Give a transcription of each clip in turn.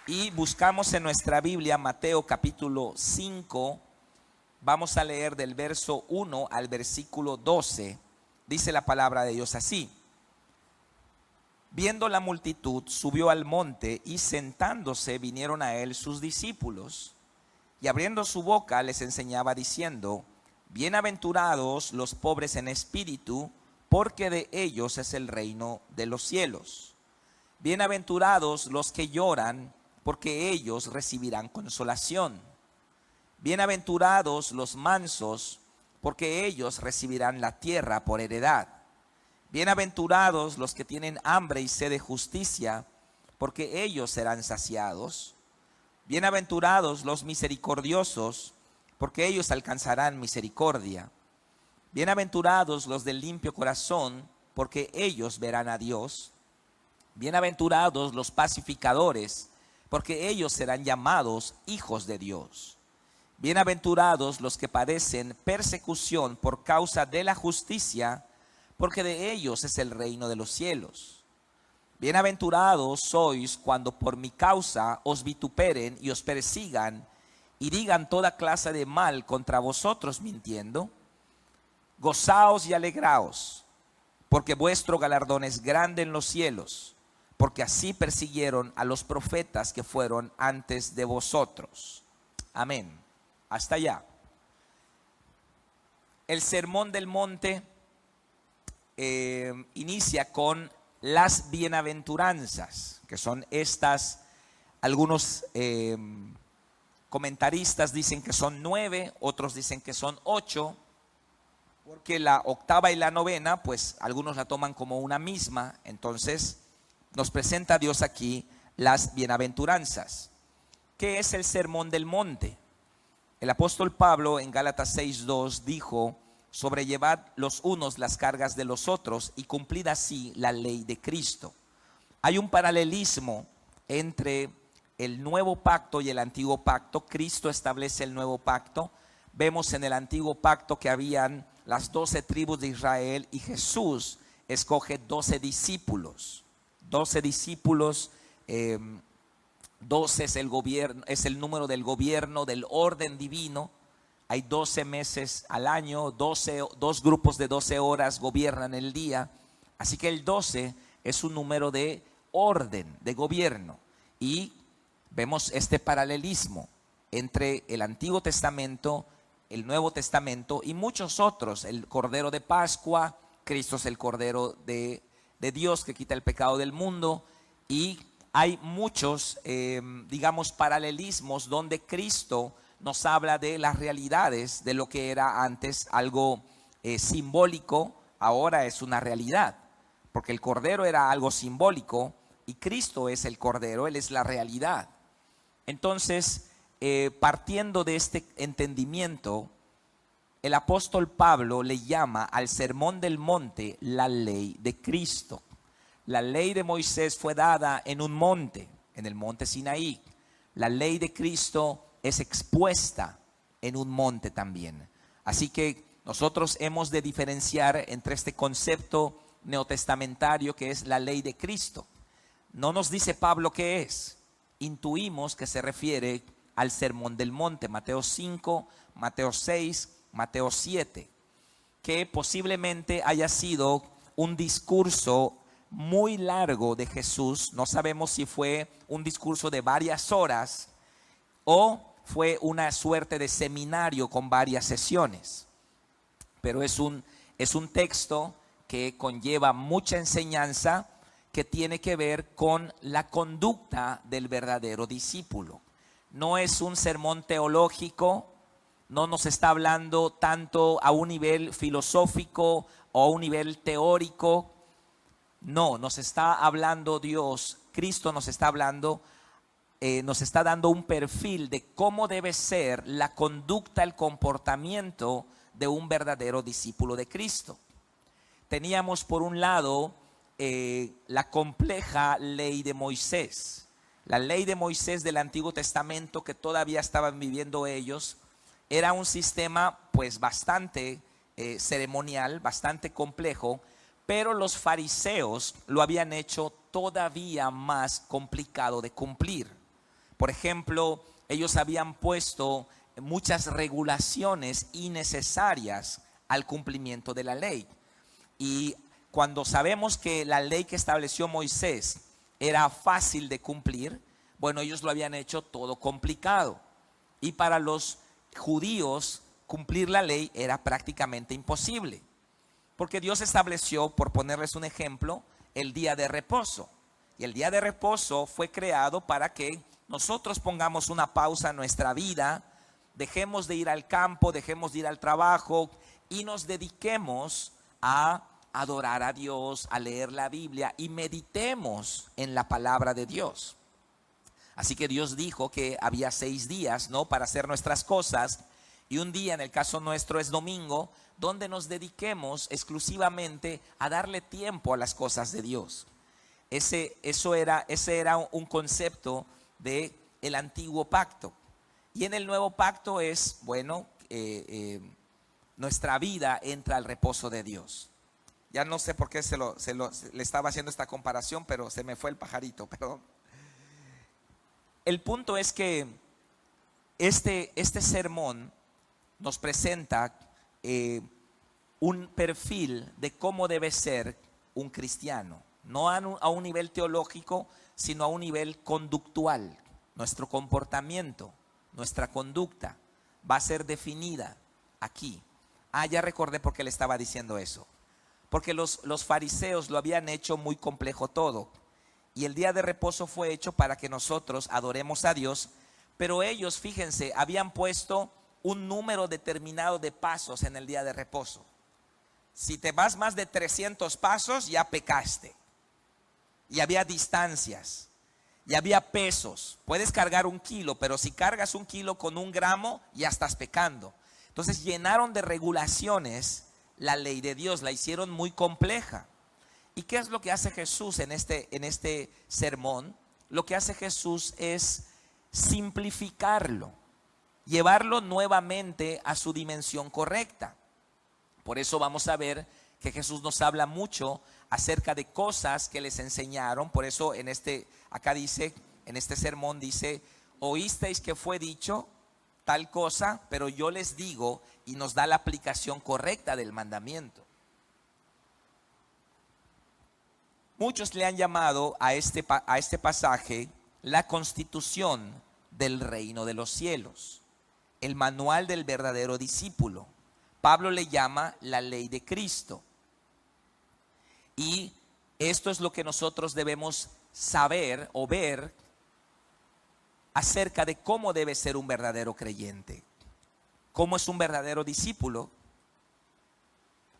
Y buscamos en nuestra Biblia Mateo capítulo 5, vamos a leer del verso 1 al versículo 12. Dice la palabra de Dios así: viendo la multitud, subió al monte y sentándose vinieron a él sus discípulos. Y abriendo su boca les enseñaba diciendo: bienaventurados los pobres en espíritu, porque de ellos es el reino de los cielos. Bienaventurados los que lloran, porque ellos recibirán consolación. Bienaventurados los mansos, porque ellos recibirán la tierra por heredad. Bienaventurados los que tienen hambre y sed de justicia, porque ellos serán saciados. Bienaventurados los misericordiosos, porque ellos alcanzarán misericordia. Bienaventurados los de limpio corazón, porque ellos verán a Dios. Bienaventurados los pacificadores, porque ellos serán llamados hijos de Dios. Bienaventurados los que padecen persecución por causa de la justicia, porque de ellos es el reino de los cielos. Bienaventurados sois cuando por mi causa os vituperen y os persigan y digan toda clase de mal contra vosotros mintiendo. Gozaos y alegraos, porque vuestro galardón es grande en los cielos, porque así persiguieron a los profetas que fueron antes de vosotros. Amén. Hasta allá. El sermón del monte inicia con las bienaventuranzas, que son estas. Algunos comentaristas dicen que son 9, otros dicen que son 8, porque la octava y la novena, pues algunos la toman como una misma. Entonces nos presenta Dios aquí las bienaventuranzas. ¿Qué es el sermón del monte? El apóstol Pablo en Gálatas 6:2 dijo: sobrellevad los unos las cargas de los otros y cumplid así la ley de Cristo. Hay un paralelismo entre el nuevo pacto y el antiguo pacto. Cristo establece el nuevo pacto. Vemos en el antiguo pacto que habían las 12 tribus de Israel y Jesús escoge 12 discípulos. 12 discípulos, 12 es el gobierno, es el número del gobierno, del orden divino. Hay 12 meses al año, dos grupos de 12 horas gobiernan el día. Así que el 12 es un número de orden, de gobierno. Y vemos este paralelismo entre el Antiguo Testamento, el Nuevo Testamento y muchos otros. El Cordero de Pascua, Cristo es el Cordero de Dios que quita el pecado del mundo. Y hay muchos, paralelismos donde Cristo nos habla de las realidades de lo que era antes algo simbólico, ahora es una realidad, porque el Cordero era algo simbólico y Cristo es el Cordero, Él es la realidad. Entonces, partiendo de este entendimiento, el apóstol Pablo le llama al sermón del monte la ley de Cristo. La ley de Moisés fue dada en un monte, en el monte Sinaí. La ley de Cristo es expuesta en un monte también. Así que nosotros hemos de diferenciar entre este concepto neotestamentario que es la ley de Cristo. No nos dice Pablo qué es. Intuimos que se refiere al sermón del monte, Mateo 5, Mateo 6, Mateo 7, que posiblemente haya sido un discurso muy largo de Jesús. No sabemos si fue un discurso de varias horas o fue una suerte de seminario con varias sesiones, pero es un texto que conlleva mucha enseñanza que tiene que ver con la conducta del verdadero discípulo. No es un sermón teológico, no nos está hablando tanto a un nivel filosófico o a un nivel teórico. No, nos está hablando Dios, Cristo nos está hablando, nos está dando un perfil de cómo debe ser la conducta, el comportamiento de un verdadero discípulo de Cristo. Teníamos por un lado la compleja ley de Moisés. La ley de Moisés del Antiguo Testamento que todavía estaban viviendo ellos era un sistema pues bastante ceremonial, bastante complejo, pero los fariseos lo habían hecho todavía más complicado de cumplir. Por ejemplo, ellos habían puesto muchas regulaciones innecesarias al cumplimiento de la ley. Y cuando sabemos que la ley que estableció Moisés era fácil de cumplir, bueno, ellos lo habían hecho todo complicado. Y para los judíos cumplir la ley era prácticamente imposible. Porque Dios estableció, por ponerles un ejemplo, el día de reposo. Y el día de reposo fue creado para que nosotros pongamos una pausa en nuestra vida, dejemos de ir al campo, dejemos de ir al trabajo y nos dediquemos a adorar a Dios, a leer la Biblia y meditemos en la palabra de Dios. Así que Dios dijo que había 6 días, ¿no?, para hacer nuestras cosas, y un día, en el caso nuestro, es domingo, donde nos dediquemos exclusivamente a darle tiempo a las cosas de Dios. Ese era un concepto del antiguo pacto. Y en el nuevo pacto es, bueno, nuestra vida entra al reposo de Dios. Ya no sé por qué le estaba haciendo esta comparación, pero se me fue el pajarito, perdón. El punto es que este sermón nos presenta un perfil de cómo debe ser un cristiano. No a un nivel teológico, sino a un nivel conductual. Nuestro comportamiento, nuestra conducta va a ser definida aquí. Ya recordé por qué le estaba diciendo eso. Porque los fariseos lo habían hecho muy complejo todo. Y el día de reposo fue hecho para que nosotros adoremos a Dios. Pero ellos, fíjense, habían puesto un número determinado de pasos en el día de reposo. Si te vas más de 300 pasos, ya pecaste. Y había distancias. Y había pesos. Puedes cargar 1 kilo, pero si cargas 1 kilo con 1 gramo, ya estás pecando. Entonces llenaron de regulaciones la ley de Dios, la hicieron muy compleja. ¿Y qué es lo que hace Jesús en este sermón? Lo que hace Jesús es simplificarlo, llevarlo nuevamente a su dimensión correcta. Por eso vamos a ver que Jesús nos habla mucho acerca de cosas que les enseñaron. Por eso acá dice, en este sermón dice: oísteis que fue dicho tal cosa, pero yo les digo, y nos da la aplicación correcta del mandamiento. Muchos le han llamado a este pasaje la constitución del reino de los cielos, el manual del verdadero discípulo. Pablo le llama la ley de Cristo. Y esto es lo que nosotros debemos saber o ver acerca de cómo debe ser un verdadero creyente. ¿Cómo es un verdadero discípulo?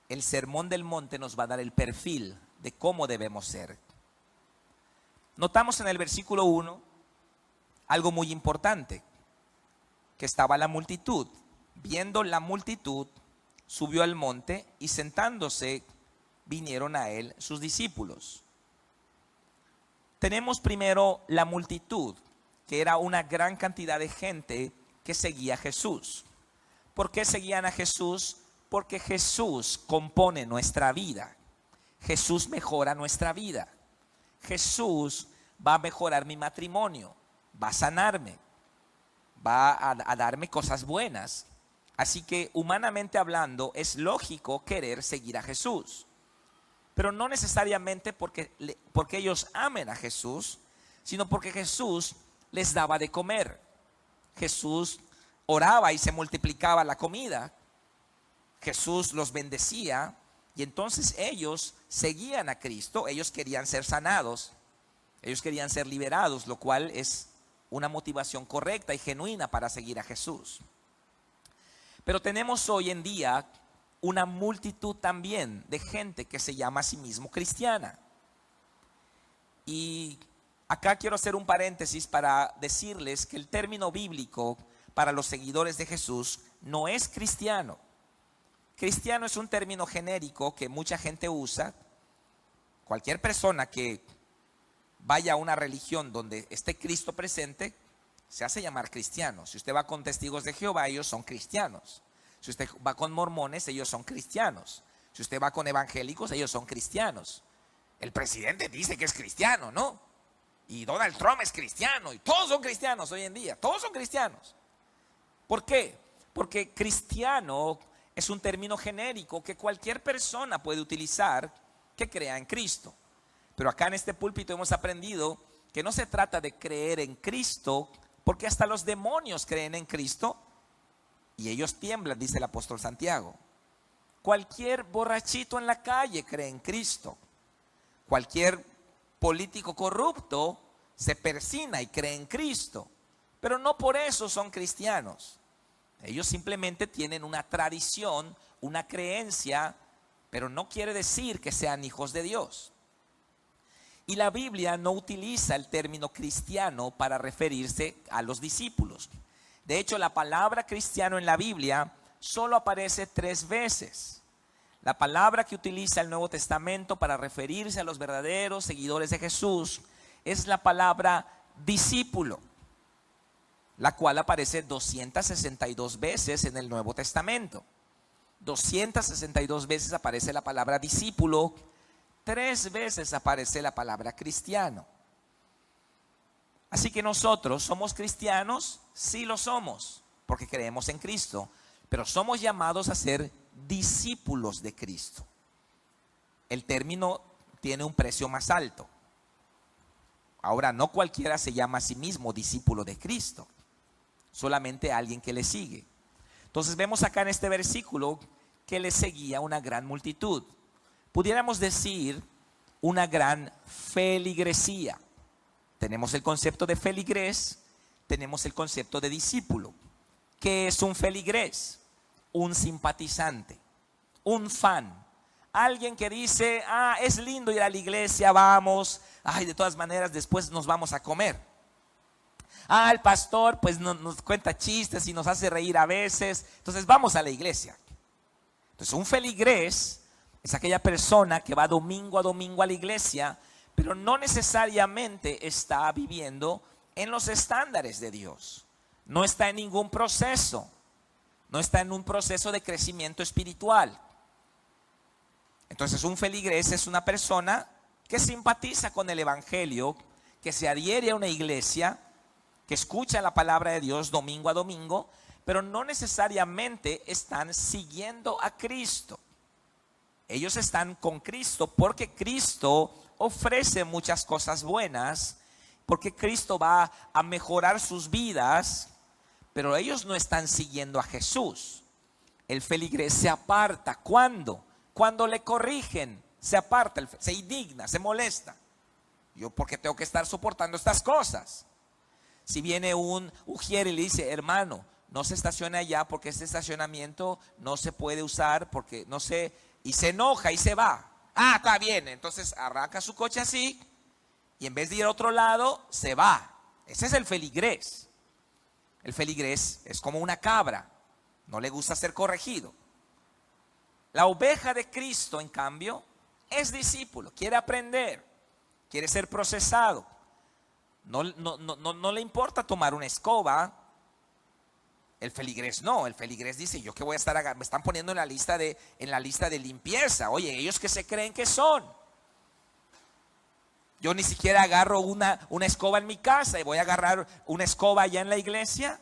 El Sermón del Monte nos va a dar el perfil de cómo debemos ser. Notamos en el versículo 1 algo muy importante, que estaba la multitud. Viendo la multitud, subió al monte y sentándose, vinieron a él sus discípulos. Tenemos primero la multitud, que era una gran cantidad de gente que seguía a Jesús. ¿Por qué seguían a Jesús? Porque Jesús compone nuestra vida. Jesús mejora nuestra vida. Jesús va a mejorar mi matrimonio, va a sanarme, va a darme cosas buenas. Así que, humanamente hablando, es lógico querer seguir a Jesús. Pero no necesariamente porque ellos amen a Jesús, sino porque Jesús les daba de comer. Jesús oraba y se multiplicaba la comida. Jesús los bendecía y entonces ellos seguían a Cristo. Ellos querían ser sanados, ellos querían ser liberados, lo cual es una motivación correcta y genuina para seguir a Jesús. Pero tenemos hoy en día una multitud también de gente que se llama a sí mismo cristiana. Y acá quiero hacer un paréntesis para decirles que el término bíblico para los seguidores de Jesús no es cristiano. Cristiano es un término genérico que mucha gente usa. Cualquier persona que vaya a una religión donde esté Cristo presente, se hace llamar cristiano. Si usted va con testigos de Jehová, ellos son cristianos. Si usted va con mormones, ellos son cristianos. Si usted va con evangélicos, ellos son cristianos. El presidente dice que es cristiano, ¿no? Y Donald Trump es cristiano y todos son cristianos hoy en día, todos son cristianos. ¿Por qué? Porque cristiano es un término genérico que cualquier persona puede utilizar que crea en Cristo. Pero acá en este púlpito hemos aprendido que no se trata de creer en Cristo, porque hasta los demonios creen en Cristo y ellos tiemblan, dice el apóstol Santiago. Cualquier borrachito en la calle cree en Cristo. Cualquier político corrupto se persina y cree en Cristo. Pero no por eso son cristianos. Ellos simplemente tienen una tradición, una creencia, pero no quiere decir que sean hijos de Dios. Y la Biblia no utiliza el término cristiano para referirse a los discípulos. De hecho, la palabra cristiano en la Biblia solo aparece 3 veces. La palabra que utiliza el Nuevo Testamento para referirse a los verdaderos seguidores de Jesús es la palabra discípulo, la cual aparece 262 veces en el Nuevo Testamento. 262 veces aparece la palabra discípulo, 3 veces aparece la palabra cristiano. Así que nosotros somos cristianos, sí lo somos, porque creemos en Cristo, pero somos llamados a ser discípulos de Cristo. El término tiene un precio más alto. Ahora, no cualquiera se llama a sí mismo discípulo de Cristo, solamente alguien que le sigue. Entonces vemos acá en este versículo que le seguía una gran multitud. Pudiéramos decir una gran feligresía. Tenemos el concepto de feligrés, tenemos el concepto de discípulo. ¿Qué es un feligrés? Un simpatizante, un fan. Alguien que dice, es lindo ir a la iglesia, vamos. De todas maneras después nos vamos a comer. El pastor pues nos cuenta chistes y nos hace reír a veces. Entonces vamos a la iglesia. Entonces un feligrés es aquella persona que va domingo a domingo a la iglesia, pero no necesariamente está viviendo en los estándares de Dios. No está en ningún proceso. No está en un proceso de crecimiento espiritual. Entonces un feligrés es una persona que simpatiza con el evangelio, que se adhiere a una iglesia, que escucha la palabra de Dios domingo a domingo, pero no necesariamente están siguiendo a Cristo. Ellos están con Cristo porque Cristo ofrece muchas cosas buenas, porque Cristo va a mejorar sus vidas, pero ellos no están siguiendo a Jesús. El feligrés se aparta. ¿Cuándo? Cuando le corrigen, se aparta, se indigna, se molesta. ¿Yo por qué tengo que estar soportando estas cosas? Si viene un ujier y le dice, hermano, no se estacione allá porque este estacionamiento no se puede usar porque no sé, y se enoja y se va. Está bien, entonces arranca su coche así y en vez de ir a otro lado, se va. Ese es el feligrés. El feligrés es como una cabra, no le gusta ser corregido. La oveja de Cristo, en cambio, es discípulo, quiere aprender, quiere ser procesado. No le importa tomar una escoba. El feligrés no, el feligrés dice, yo que voy a estar, me están poniendo en la lista de limpieza. Oye, ellos que se creen que son. Yo ni siquiera agarro una escoba en mi casa y voy a agarrar una escoba allá en la iglesia.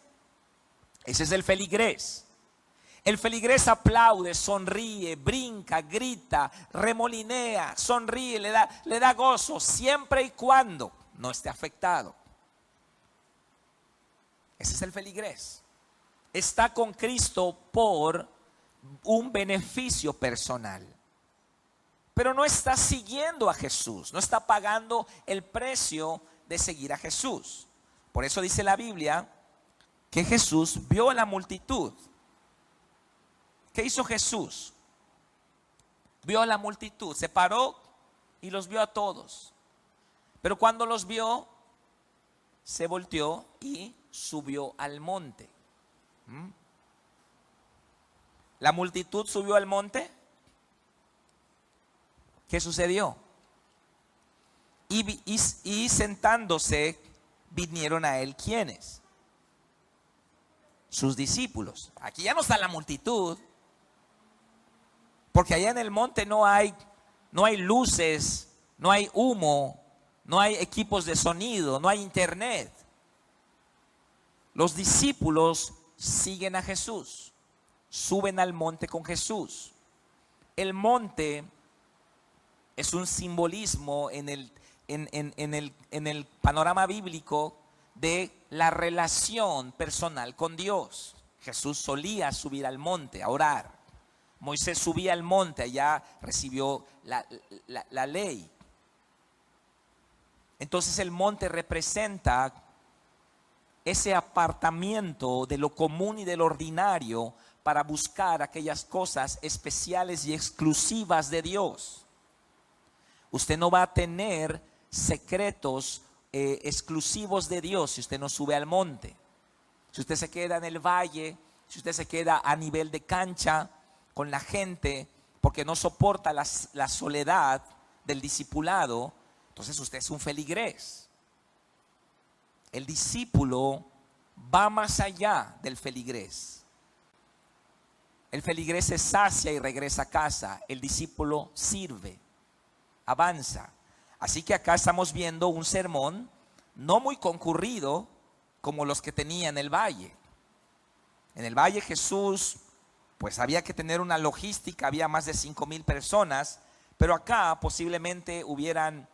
Ese es el feligrés. El feligrés aplaude, sonríe, brinca, grita, remolinea, sonríe, le da gozo, siempre y cuando no esté afectado. Ese es el feligrés. Está con Cristo por un beneficio personal, pero no está siguiendo a Jesús, no está pagando el precio de seguir a Jesús. Por eso dice la Biblia que Jesús vio a la multitud. ¿Qué hizo Jesús? Vio a la multitud, se paró y los vio a todos. Pero cuando los vio, se volteó y subió al monte. La multitud subió al monte. ¿Qué sucedió? Y sentándose, vinieron a él, ¿quiénes? Sus discípulos. Aquí ya no está la multitud, porque allá en el monte no hay luces, no hay humo, no hay equipos de sonido, no hay internet. Los discípulos siguen a Jesús, suben al monte con Jesús. El monte es un simbolismo en el panorama bíblico de la relación personal con Dios. Jesús solía subir al monte a orar. Moisés subía al monte, allá recibió la ley. Entonces el monte representa ese apartamiento de lo común y del ordinario para buscar aquellas cosas especiales y exclusivas de Dios. Usted no va a tener secretos exclusivos de Dios si usted no sube al monte. Si usted se queda en el valle, si usted se queda a nivel de cancha con la gente porque no soporta la soledad del discipulado, entonces usted es un feligrés. El discípulo va más allá del feligrés. El feligrés se sacia y regresa a casa. El discípulo sirve, avanza. Así que acá estamos viendo un sermón no muy concurrido como los que tenía en el valle. En el valle Jesús, pues había que tener una logística, había más de 5,000 personas, pero acá posiblemente hubieran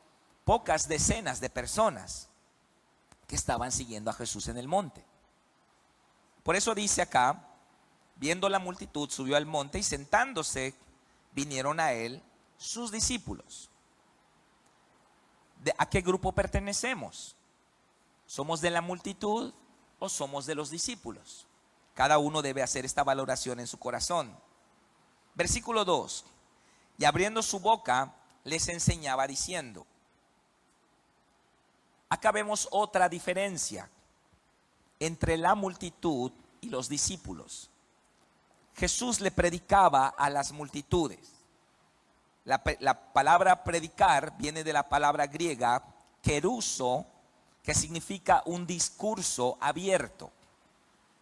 pocas decenas de personas que estaban siguiendo a Jesús en el monte. Por eso dice acá, viendo la multitud, subió al monte y sentándose, vinieron a él sus discípulos. ¿A qué grupo pertenecemos? ¿Somos de la multitud o somos de los discípulos? Cada uno debe hacer esta valoración en su corazón. Versículo 2. Y abriendo su boca, les enseñaba diciendo. Acá vemos otra diferencia entre la multitud y los discípulos. Jesús le predicaba a las multitudes. La palabra predicar viene de la palabra griega keruso, que significa un discurso abierto,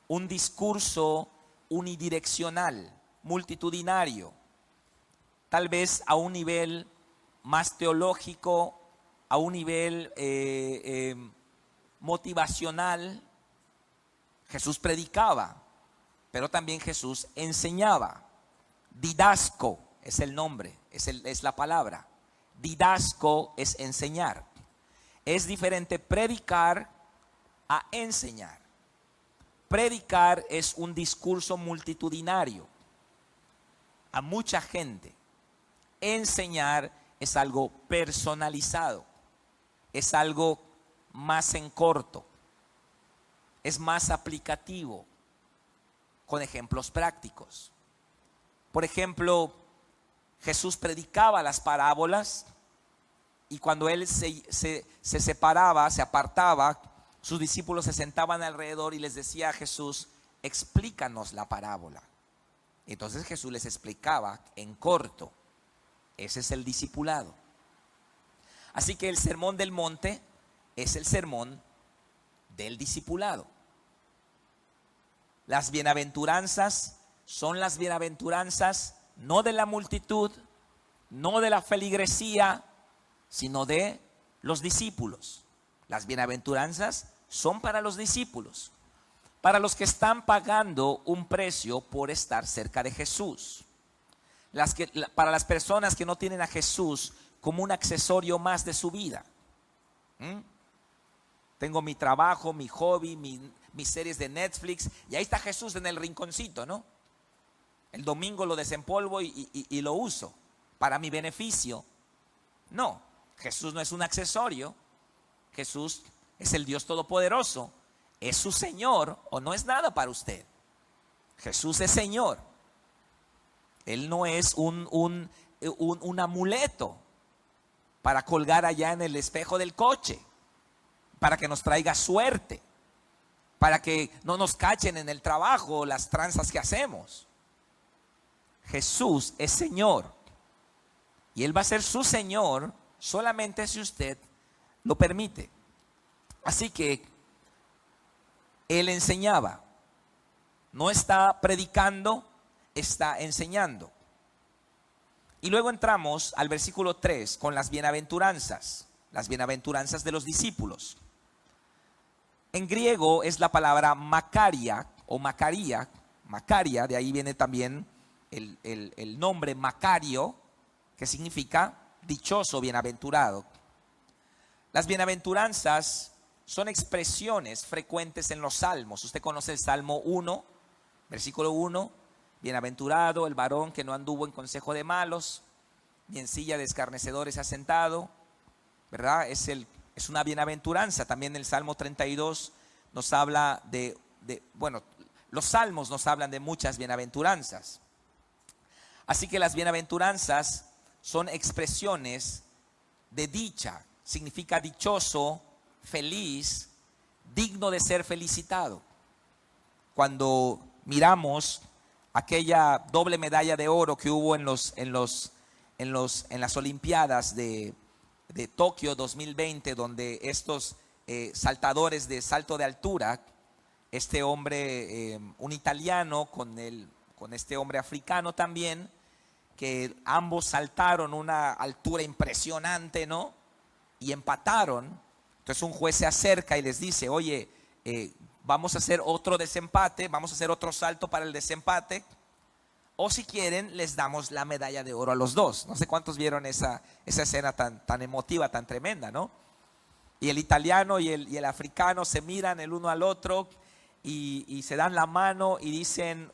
un discurso unidireccional, multitudinario, tal vez a un nivel más teológico, a un nivel motivacional. Jesús predicaba, pero también Jesús enseñaba. Didasco es el nombre, es la palabra. Didasco es enseñar. Es diferente predicar a enseñar. Predicar es un discurso multitudinario a mucha gente. Enseñar es algo personalizado, es algo más en corto, es más aplicativo, con ejemplos prácticos. Por ejemplo, Jesús predicaba las parábolas y cuando él se separaba, se apartaba, sus discípulos se sentaban alrededor y les decía a Jesús, explícanos la parábola. Entonces Jesús les explicaba en corto. Ese es el discipulado. Así que el sermón del monte es el sermón del discipulado. Las bienaventuranzas son las bienaventuranzas no de la multitud, no de la feligresía, sino de los discípulos. Las bienaventuranzas son para los discípulos, para los que están pagando un precio por estar cerca de Jesús. Para las personas que no tienen a Jesús como un accesorio más de su vida. Tengo mi trabajo, mi hobby, mis series de Netflix, y ahí está Jesús en el rinconcito, ¿no? El domingo lo desempolvo y lo uso para mi beneficio. No, Jesús no es un accesorio. Jesús es el Dios Todopoderoso. Es su Señor o no es nada para usted. Jesús es Señor. Él no es un amuleto para colgar allá en el espejo del coche, para que nos traiga suerte, para que no nos cachen en el trabajo las tranzas que hacemos. Jesús es Señor y Él va a ser su Señor solamente si usted lo permite. Así que Él enseñaba, no está predicando, está enseñando. Y luego entramos al versículo 3 con las bienaventuranzas. las bienaventuranzas de los discípulos. En griego es la palabra Makaria o Macaria, Macaria, de ahí viene también el nombre Macario, que significa dichoso, bienaventurado. Las bienaventuranzas son expresiones frecuentes en los salmos. Usted conoce el Salmo 1, versículo 1, bienaventurado el varón que no anduvo en consejo de malos, ni en silla de escarnecedores asentado, ¿verdad? Es una bienaventuranza. También el Salmo 32 nos habla bueno, los salmos nos hablan de muchas bienaventuranzas. Así que las bienaventuranzas son expresiones de dicha. Significa dichoso, feliz, digno de ser felicitado. Cuando miramos aquella doble medalla de oro que hubo en las Olimpiadas de Tokio 2020, donde estos saltadores de salto de altura, este hombre, un italiano con este hombre africano también, que ambos saltaron una altura impresionante, ¿no? Y empataron. Entonces un juez se acerca y les dice, oye, vamos a hacer otro desempate, vamos a hacer otro salto para el desempate, o si quieren les damos la medalla de oro a los dos. No sé cuántos vieron esa escena tan emotiva, tan tremenda, ¿no? Y el italiano y el africano se miran el uno al otro y se dan la mano y dicen,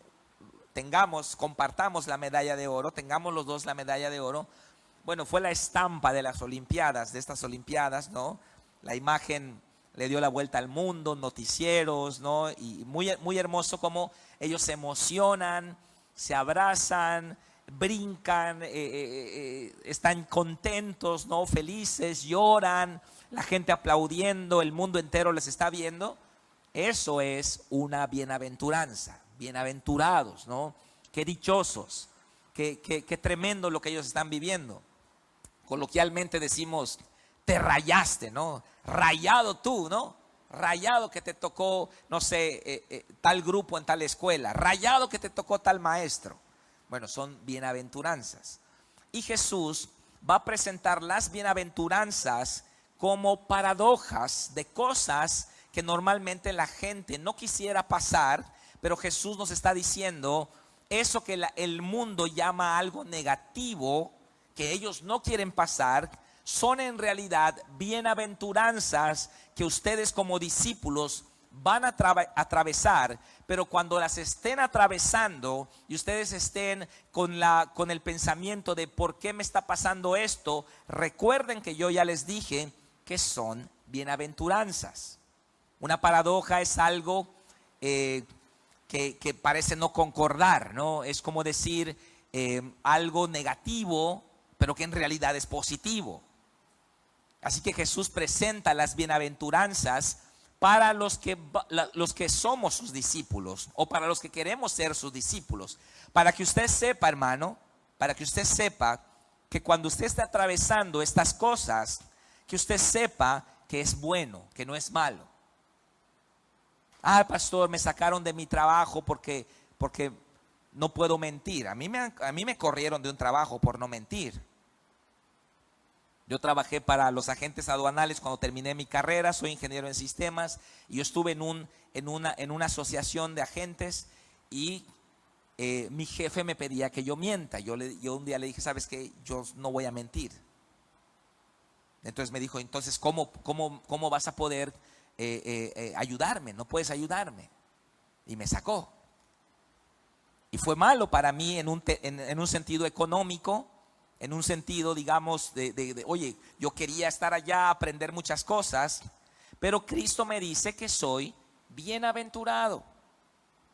compartamos la medalla de oro, tengamos los dos la medalla de oro. Bueno, fue la estampa de las Olimpiadas, de estas Olimpiadas, ¿no? La imagen le dio la vuelta al mundo, noticieros, ¿no? Y muy hermoso como ellos se emocionan, se abrazan, brincan, están contentos, ¿no? Felices, lloran, la gente aplaudiendo, el mundo entero les está viendo. Eso es una bienaventuranza, bienaventurados, ¿no? Qué dichosos, qué tremendo lo que ellos están viviendo. Coloquialmente decimos, te rayaste, ¿no? Rayado tú, ¿no? Rayado que te tocó, no sé, tal grupo en tal escuela. Rayado que te tocó tal maestro. Bueno, son bienaventuranzas. Y Jesús va a presentar las bienaventuranzas como paradojas de cosas que normalmente la gente no quisiera pasar, pero Jesús nos está diciendo, eso que el mundo llama algo negativo, que ellos no quieren pasar, son en realidad bienaventuranzas que ustedes como discípulos van a atravesar, pero cuando las estén atravesando y ustedes estén con el pensamiento de ¿por qué me está pasando esto? Recuerden que yo ya les dije que son bienaventuranzas. Una paradoja es algo que parece no concordar, ¿no? Es como decir algo negativo, pero que en realidad es positivo. Así que Jesús presenta las bienaventuranzas para los que somos sus discípulos o para los que queremos ser sus discípulos. Para que usted sepa, hermano, para que usted sepa que cuando usted está atravesando estas cosas, que usted sepa que es bueno, que no es malo. Ah, pastor, me sacaron de mi trabajo porque no puedo mentir. A mí me corrieron de un trabajo por no mentir. Yo trabajé para los agentes aduanales cuando terminé mi carrera, soy ingeniero en sistemas y yo estuve en una asociación de agentes y mi jefe me pedía que yo mienta. Yo un día le dije, ¿sabes qué? Yo no voy a mentir. Entonces me dijo, entonces, ¿cómo vas a poder ayudarme? No puedes ayudarme. Y me sacó. Y fue malo para mí en un sentido económico, en un sentido, digamos, oye, yo quería estar allá, aprender muchas cosas, pero Cristo me dice que soy bienaventurado,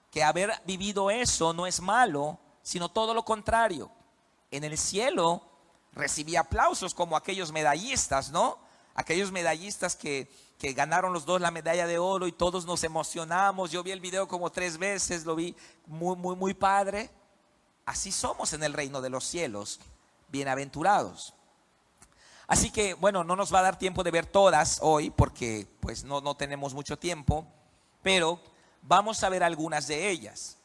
que haber vivido eso no es malo, sino todo lo contrario. En el cielo recibí aplausos como aquellos medallistas, ¿no? Aquellos medallistas que ganaron los dos la medalla de oro y todos nos emocionamos. Yo vi el video como 3 veces, lo vi muy padre. Así somos en el reino de los cielos, bienaventurados. Así que bueno, no nos va a dar tiempo de ver todas hoy porque pues no tenemos mucho tiempo, pero vamos a ver algunas de ellas.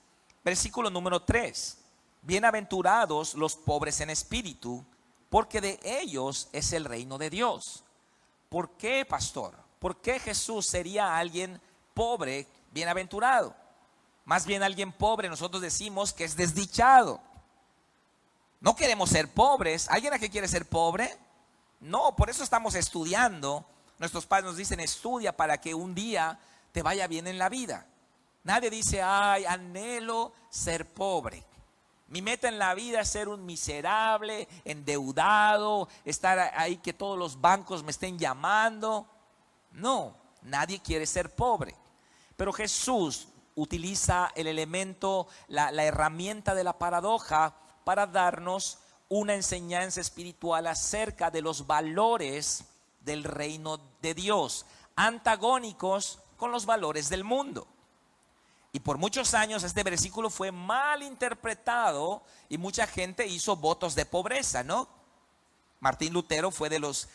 Versículo número 3. Bienaventurados los pobres en espíritu, porque de ellos es el reino de Dios. ¿por qué, pastor? ¿Por qué Jesús sería alguien pobre, bienaventurado? Más bien alguien pobre, nosotros decimos que es desdichado. No queremos ser pobres. ¿Alguien aquí quiere ser pobre? No, por eso estamos estudiando. Nuestros padres nos dicen, estudia para que un día te vaya bien en la vida. Nadie dice, ay, anhelo ser pobre. Mi meta en la vida es ser un miserable, endeudado, estar ahí que todos los bancos me estén llamando. No, nadie quiere ser pobre. Pero Jesús utiliza el elemento, la herramienta de la paradoja para darnos una enseñanza espiritual acerca de los valores del reino de Dios, antagónicos con los valores del mundo. Y por muchos años este versículo fue mal interpretado y mucha gente hizo votos de pobreza, ¿no? Martín Lutero fue de los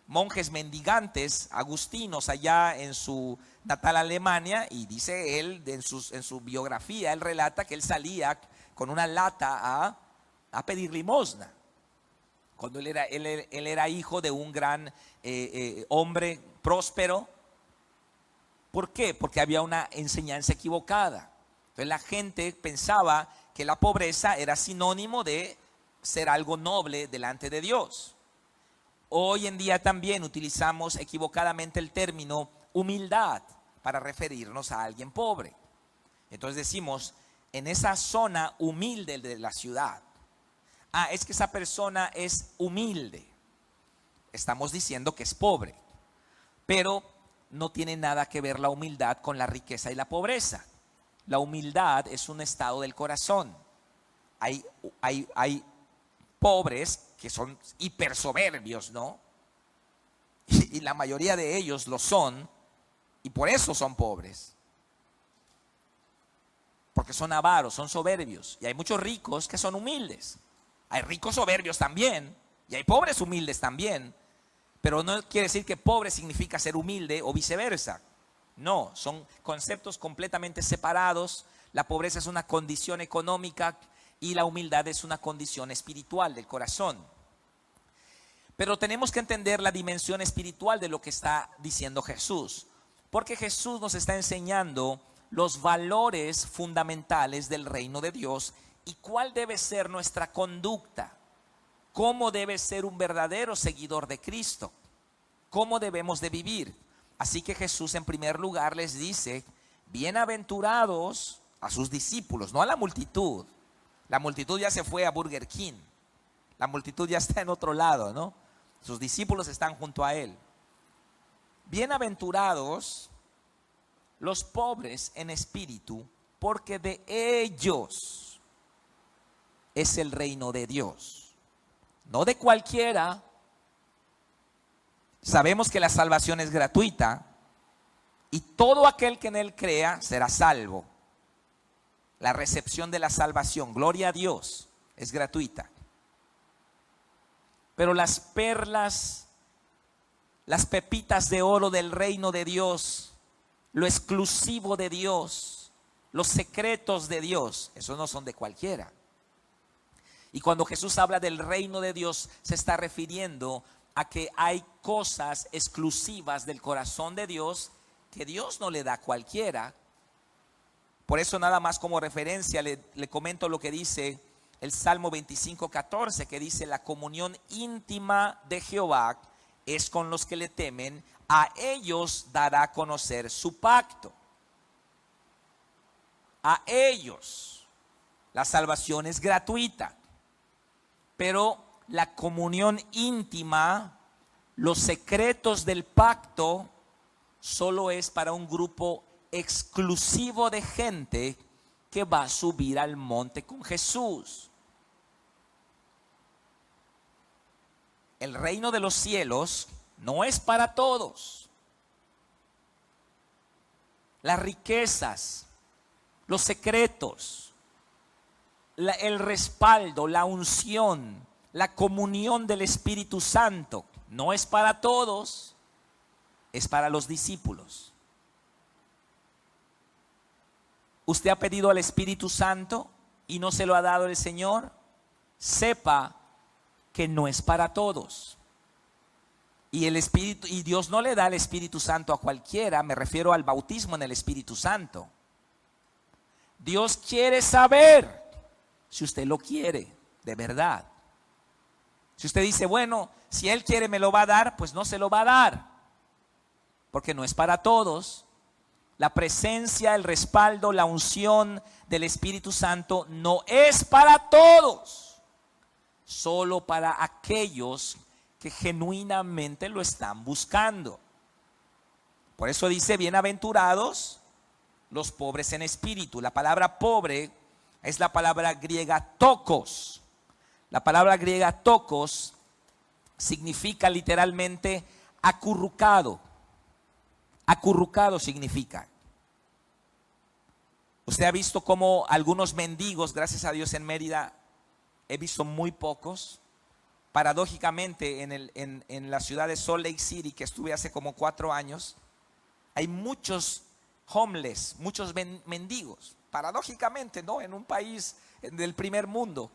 monjes mendigantes agustinos allá en su natal Alemania, y dice él en su biografía, él relata que él salía con una lata a pedir limosna. Cuando él era hijo de un gran hombre próspero. ¿Por qué? Porque había una enseñanza equivocada. Entonces la gente pensaba que la pobreza era sinónimo de ser algo noble delante de Dios. Hoy en día también utilizamos equivocadamente el término humildad para referirnos a alguien pobre. Entonces decimos, en esa zona humilde de la ciudad, es que esa persona es humilde. Estamos diciendo que es pobre, pero no tiene nada que ver la humildad con la riqueza y la pobreza. La humildad es un estado del corazón. Hay pobres que son hipersoberbios, ¿no? Y la mayoría de ellos lo son, y por eso son pobres. Porque son avaros, son soberbios. Y hay muchos ricos que son humildes. Hay ricos soberbios también, y hay pobres humildes también. Pero no quiere decir que pobre significa ser humilde o viceversa. No, son conceptos completamente separados. La pobreza es una condición económica y la humildad es una condición espiritual del corazón. Pero tenemos que entender la dimensión espiritual de lo que está diciendo Jesús. Porque Jesús nos está enseñando los valores fundamentales del reino de Dios y cuál debe ser nuestra conducta. ¿Cómo debe ser un verdadero seguidor de Cristo? ¿Cómo debemos de vivir? Así que Jesús en primer lugar les dice, bienaventurados a sus discípulos, no a la multitud. La multitud ya se fue a Burger King. La multitud ya está en otro lado, ¿no? Sus discípulos están junto a él. Bienaventurados los pobres en espíritu, porque de ellos es el reino de Dios. No de cualquiera. Sabemos que la salvación es gratuita y todo aquel que en él crea será salvo. La recepción de la salvación, gloria a Dios, es gratuita. Pero las perlas, las pepitas de oro del reino de Dios, lo exclusivo de Dios, los secretos de Dios, esos no son de cualquiera. Y cuando Jesús habla del reino de Dios, se está refiriendo a que hay cosas exclusivas del corazón de Dios que Dios no le da a cualquiera. Por eso nada más como referencia le comento lo que dice el Salmo 25:14, que dice: la comunión íntima de Jehová es con los que le temen, a ellos dará a conocer su pacto. A ellos. La salvación es gratuita. Pero la comunión íntima, los secretos del pacto, solo es para un grupo exclusivo de gente que va a subir al monte con Jesús. El reino de los cielos no es para todos. Las riquezas, los secretos, el respaldo, la unción, la comunión del Espíritu Santo no es para todos, es para los discípulos. ¿Usted ha pedido al Espíritu Santo y no se lo ha dado el Señor? Sepa que no es para todos. Y el Espíritu, y Dios no le da el Espíritu Santo a cualquiera, me refiero al bautismo en el Espíritu Santo. Dios quiere saber si usted lo quiere, de verdad. Si usted dice, bueno, si Él quiere me lo va a dar, pues no se lo va a dar, porque no es para todos. La presencia, el respaldo, la unción del Espíritu Santo no es para todos, solo para aquellos que genuinamente lo están buscando. Por eso dice, bienaventurados los pobres en espíritu. La palabra pobre es la palabra griega tokos. La palabra griega tokos significa literalmente acurrucado. Acurrucado significa. Usted ha visto cómo algunos mendigos, gracias a Dios en Mérida, he visto muy pocos. Paradójicamente en la ciudad de Salt Lake City, que estuve hace como 4 años, hay muchos homeless, muchos mendigos. Paradójicamente, ¿no? En un país del primer mundo.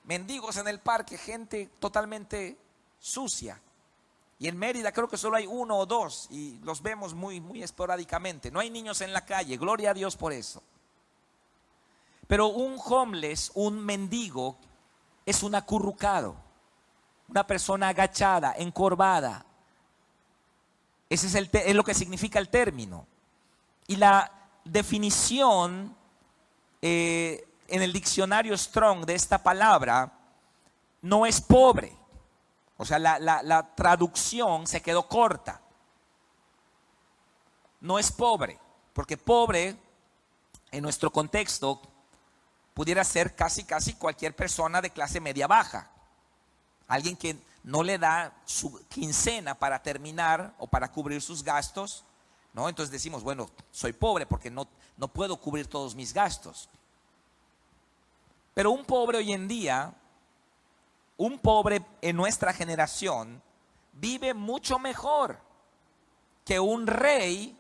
Mendigos en el parque, gente totalmente sucia. Y en Mérida creo que solo hay 1 o 2 y los vemos muy, muy esporádicamente. No hay niños en la calle, gloria a Dios por eso. Pero un homeless, un mendigo, es un acurrucado. Una persona agachada, encorvada. Ese es lo que significa el término. Y la definición en el diccionario Strong de esta palabra no es pobre. O sea, la traducción se quedó corta. No es pobre, porque pobre en nuestro contexto pudiera ser casi cualquier persona de clase media baja. Alguien que no le da su quincena para terminar o para cubrir sus gastos, ¿no? Entonces decimos, bueno, soy pobre porque no puedo cubrir todos mis gastos. Pero un pobre hoy en día, un pobre en nuestra generación, vive mucho mejor que un rey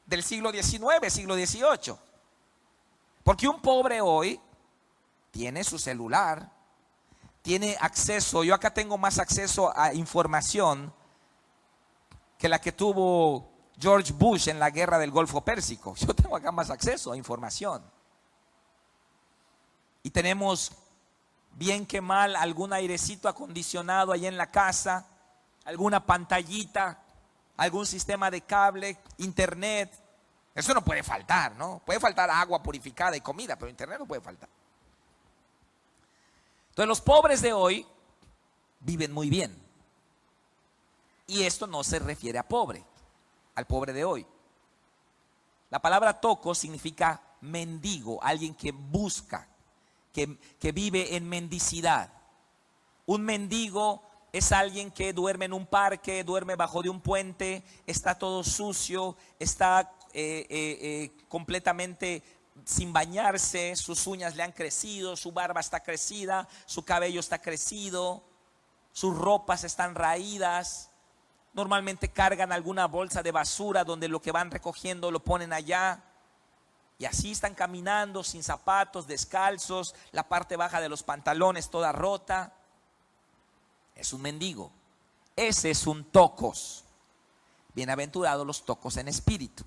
del siglo XIX, siglo XVIII. Porque un pobre hoy tiene su celular, tiene acceso. Yo acá tengo más acceso a información que la que tuvo George Bush en la guerra del Golfo Pérsico. Yo tengo acá más acceso a información. Y tenemos, bien que mal, algún airecito acondicionado ahí en la casa, alguna pantallita, algún sistema de cable, internet. Eso no puede faltar, ¿no? Puede faltar agua purificada y comida, pero internet no puede faltar. Entonces los pobres de hoy viven muy bien. Y esto no se refiere a pobre, al pobre de hoy. La palabra toco significa mendigo, alguien que busca, que vive en mendicidad. Un mendigo es alguien que duerme en un parque, duerme bajo de un puente, está todo sucio, está completamente sin bañarse, sus uñas le han crecido, su barba está crecida, su cabello está crecido, sus ropas están raídas. Normalmente cargan alguna bolsa de basura donde lo que van recogiendo lo ponen allá. Y así están caminando sin zapatos, descalzos, la parte baja de los pantalones toda rota. Es un mendigo. Ese es un tocos. Bienaventurados los tocos en espíritu.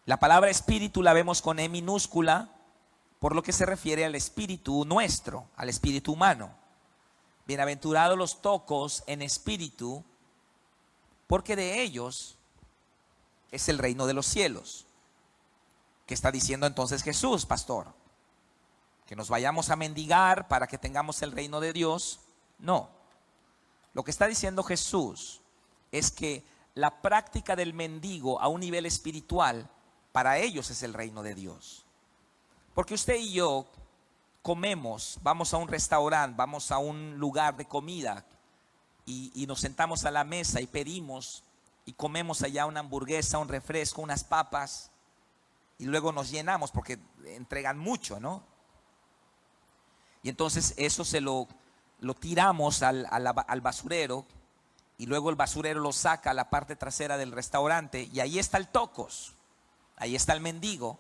La palabra espíritu la vemos con E minúscula, por lo que se refiere al espíritu nuestro, al espíritu humano. Bienaventurados los tocos en espíritu, porque de ellos es el reino de los cielos. ¿Qué está diciendo entonces Jesús, pastor? ¿Que nos vayamos a mendigar para que tengamos el reino de Dios? No. Lo que está diciendo Jesús es que la práctica del mendigo a un nivel espiritual, para ellos es el reino de Dios. Porque usted y yo comemos, vamos a un restaurante, vamos a un lugar de comida y nos sentamos a la mesa y pedimos y comemos allá una hamburguesa, un refresco, unas papas y luego nos llenamos porque entregan mucho, ¿no? Y entonces eso se lo tiramos al basurero y luego el basurero lo saca a la parte trasera del restaurante y ahí está el tocos. Ahí está el mendigo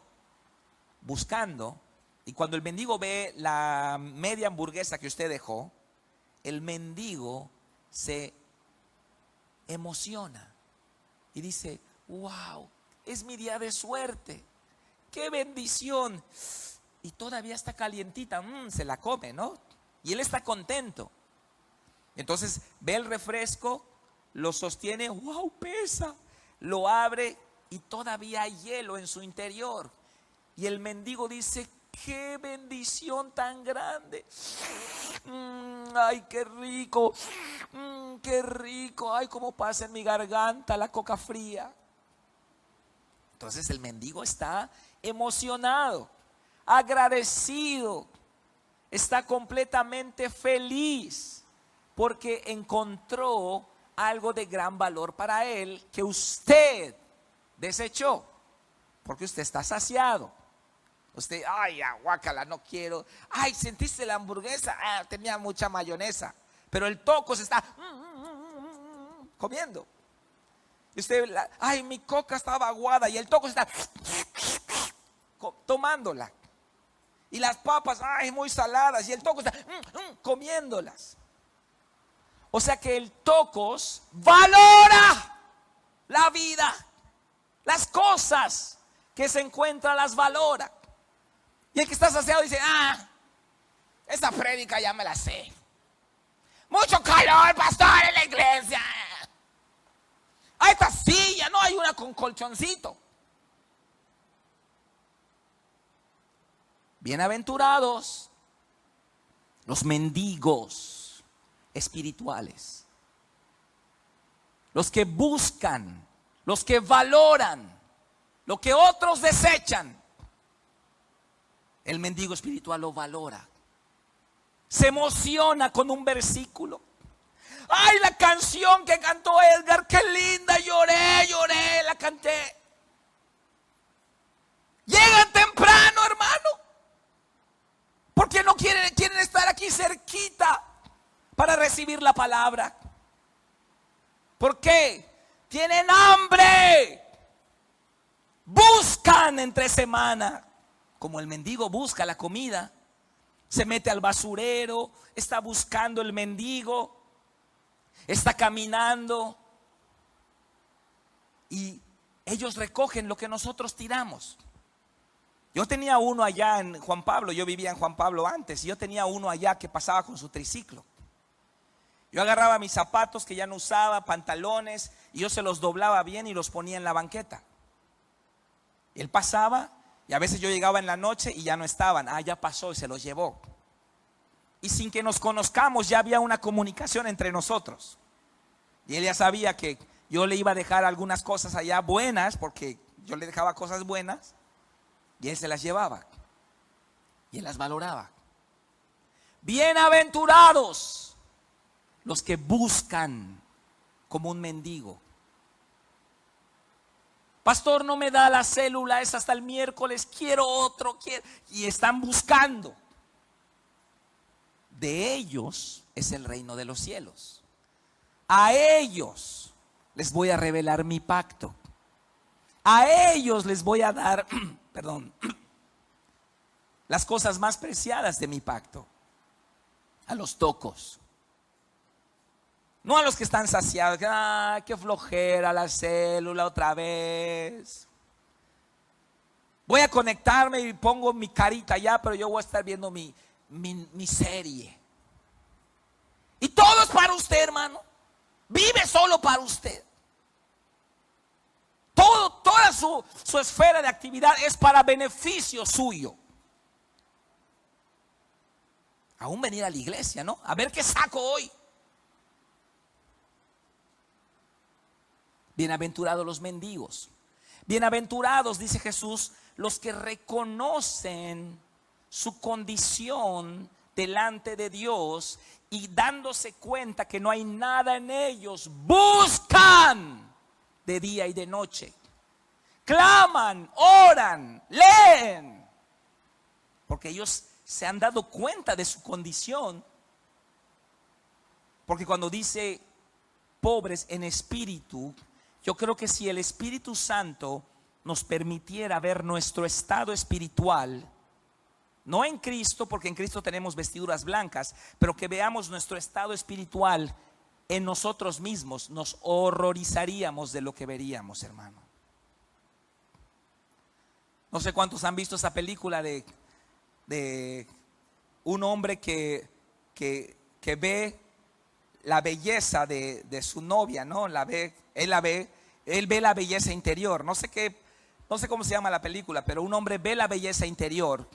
buscando, y cuando el mendigo ve la media hamburguesa que usted dejó, el mendigo se emociona y dice: wow, es mi día de suerte, qué bendición. Y todavía está calientita, se la come, ¿no? Y él está contento. Entonces ve el refresco, lo sostiene, wow, pesa, lo abre y todavía hay hielo en su interior. Y el mendigo dice: qué bendición tan grande. Ay, qué rico, qué rico. Ay, cómo pasa en mi garganta la coca fría. Entonces el mendigo está emocionado, agradecido, está completamente feliz porque encontró algo de gran valor para él que usted desechó, porque usted está saciado. Usted, ay, guácala, no quiero. Ay, ¿sentiste la hamburguesa? Tenía mucha mayonesa. Pero el toco se está comiendo. Y usted, ay, mi coca estaba aguada y el toco se está tomándola. Y las papas, ay, muy saladas y el toco está comiéndolas. O sea que el tocos valora la vida. Las cosas que se encuentran las valora. Y el que está saciado dice: esta prédica ya me la sé. Mucho calor, pastor, en la iglesia. Esta silla, no hay una con colchoncito. Bienaventurados los mendigos espirituales, los que buscan, los que valoran lo que otros desechan. El mendigo espiritual lo valora. Se emociona con un versículo. Ay, la canción que cantó Edgar, qué linda, lloré, la canté. Llegan temprano, hermano, porque no quieren estar aquí cerquita para recibir la palabra. ¿Por qué? Tienen hambre. Buscan entre semana. Como el mendigo busca la comida, se mete al basurero, está buscando el mendigo, está caminando y ellos recogen lo que nosotros tiramos. Yo tenía uno allá en Juan Pablo, yo vivía en Juan Pablo antes, y yo tenía uno allá que pasaba con su triciclo. Yo agarraba mis zapatos que ya no usaba, pantalones, y yo se los doblaba bien y los ponía en la banqueta. Y él pasaba. Y a veces yo llegaba en la noche y ya no estaban. Ya pasó y se los llevó. Y sin que nos conozcamos ya había una comunicación entre nosotros. Y él ya sabía que yo le iba a dejar algunas cosas allá buenas, porque yo le dejaba cosas buenas. Y él se las llevaba. Y él las valoraba. Bienaventurados los que buscan como un mendigo. Pastor, no me da la célula, es hasta el miércoles, quiero otro, y están buscando. De ellos es el reino de los cielos. A ellos les voy a revelar mi pacto. A ellos les voy a dar, las cosas más preciadas de mi pacto. A los tocos. No a los que están saciados, qué flojera la célula otra vez. Voy a conectarme y pongo mi carita allá, pero yo voy a estar viendo mi serie. Y todo es para usted, hermano. Vive solo para usted. Toda su esfera de actividad es para beneficio suyo. Aún venir a la iglesia, ¿no? A ver qué saco hoy. Bienaventurados los mendigos. Bienaventurados, dice Jesús, los que reconocen su condición delante de Dios y dándose cuenta que no hay nada en ellos, buscan de día y de noche. Claman, oran, leen. Porque ellos se han dado cuenta de su condición. Porque cuando dice pobres en espíritu, yo creo que si el Espíritu Santo nos permitiera ver nuestro estado espiritual, no en Cristo, porque en Cristo tenemos vestiduras blancas, pero que veamos nuestro estado espiritual, en nosotros mismos nos horrorizaríamos de lo que veríamos, hermano. No sé cuántos han visto esa película de un hombre que ve la belleza de su novia, ¿no? Él ve la belleza interior. No sé cómo se llama la película, pero un hombre ve la belleza interior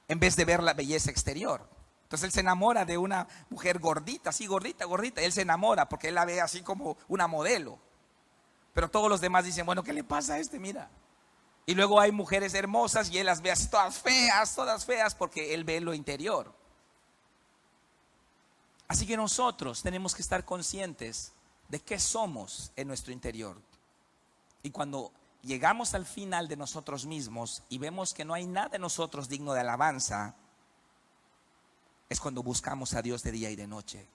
en vez de ver la belleza exterior. Entonces él se enamora de una mujer gordita, así gordita. Él se enamora porque él la ve así como una modelo. Pero todos los demás dicen, bueno, ¿qué le pasa a este? Mira. Y luego hay mujeres hermosas y él las ve así todas feas, porque él ve lo interior. Así que nosotros tenemos que estar conscientes de qué somos en nuestro interior. Y cuando llegamos al final de nosotros mismos y vemos que no hay nada en nosotros digno de alabanza, es cuando buscamos a Dios de día y de noche.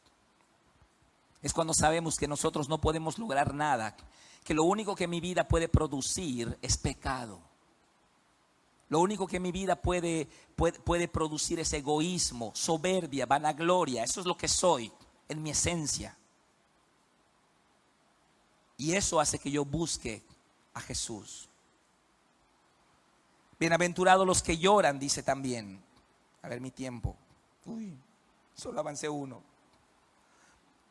Es cuando sabemos que nosotros no podemos lograr nada, que lo único que mi vida puede producir es pecado. Lo único que mi vida puede producir es egoísmo, soberbia, vanagloria. Eso es lo que soy en mi esencia. Y eso hace que yo busque a Jesús. Bienaventurados los que lloran, dice también. A ver mi tiempo. Uy, solo avancé uno.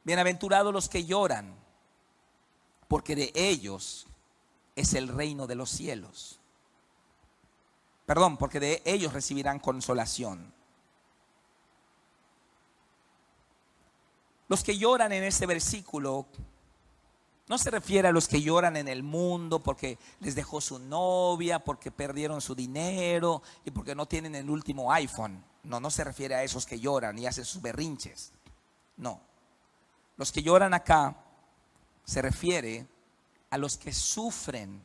Bienaventurados los que lloran, porque de ellos es el reino de los cielos. Perdón, porque de ellos recibirán consolación. Los que lloran en este versículo no se refiere a los que lloran en el mundo porque les dejó su novia, porque perdieron su dinero y porque no tienen el último iPhone. No se refiere a esos que lloran y hacen sus berrinches. No. Los que lloran acá se refiere a los que sufren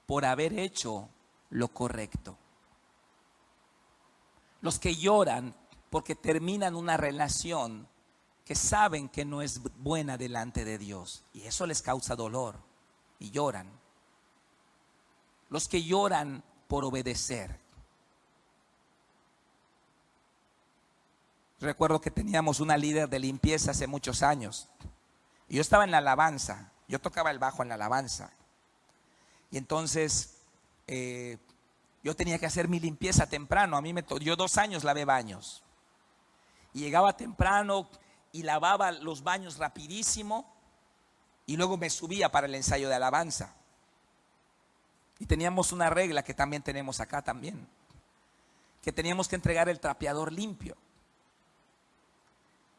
por haber hecho lo correcto. Los que lloran porque terminan una relación que saben que no es buena delante de Dios y eso les causa dolor y lloran. Los que lloran por obedecer. Recuerdo que teníamos una líder de limpieza hace muchos años y yo estaba en la alabanza, yo tocaba el bajo en la alabanza y entonces yo tenía que hacer mi limpieza temprano. Yo 2 años lavé baños y llegaba temprano y lavaba los baños rapidísimo y luego me subía para el ensayo de alabanza. Y teníamos una regla que también tenemos acá también, que teníamos que entregar el trapeador limpio.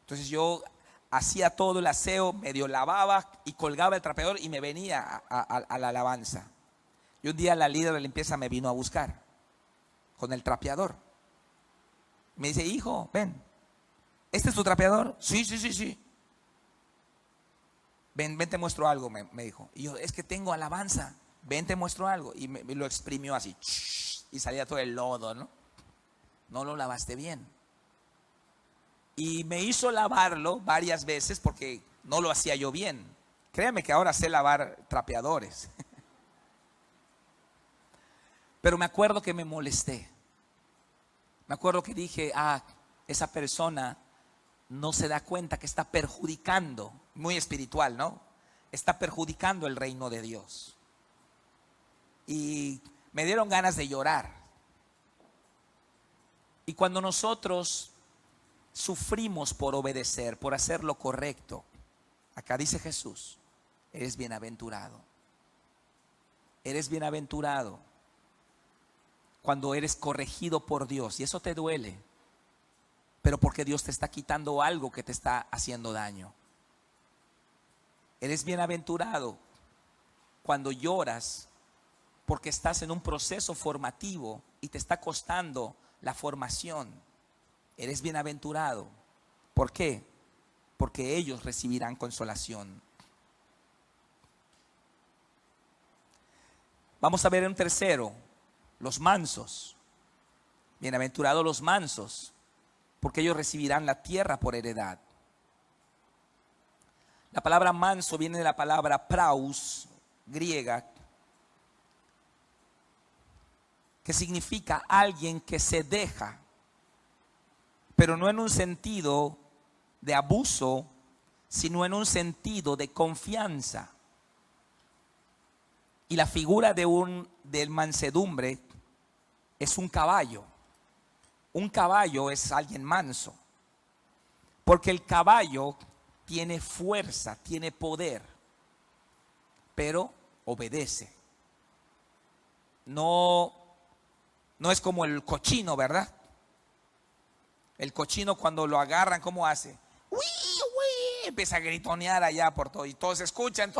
Entonces yo hacía todo el aseo, medio lavaba y colgaba el trapeador y me venía a la alabanza. Y un día la líder de limpieza me vino a buscar con el trapeador. Me dice, hijo, ven, ¿este es tu trapeador? Sí. Ven, te muestro algo, me dijo. Y yo, es que tengo alabanza, ven, te muestro algo. Y me lo exprimió así, y salía todo el lodo, ¿no? No lo lavaste bien. Y me hizo lavarlo varias veces porque no lo hacía yo bien. Créame que ahora sé lavar trapeadores. Pero me acuerdo que me molesté. Me acuerdo que dije, esa persona no se da cuenta que está perjudicando, muy espiritual, ¿no? Está perjudicando el reino de Dios. Y me dieron ganas de llorar. Y cuando nosotros sufrimos por obedecer, por hacer lo correcto, acá dice Jesús, eres bienaventurado. Eres bienaventurado cuando eres corregido por Dios y eso te duele, pero porque Dios te está quitando algo que te está haciendo daño. Eres bienaventurado cuando lloras porque estás en un proceso formativo y te está costando la formación. Eres bienaventurado. ¿Por qué? Porque ellos recibirán consolación. Vamos a ver un tercero, los mansos. Bienaventurados los mansos, porque ellos recibirán la tierra por heredad. La palabra manso viene de la palabra praus, griega, que significa alguien que se deja, pero no en un sentido de abuso sino en un sentido de confianza. Y la figura del mansedumbre es un caballo. Un caballo es alguien manso, porque el caballo tiene fuerza, tiene poder, pero obedece. No es como el cochino, ¿verdad? El cochino, cuando lo agarran, ¿cómo hace? ¡Uy, uy! Empieza a gritonear allá por todo, y todos escuchan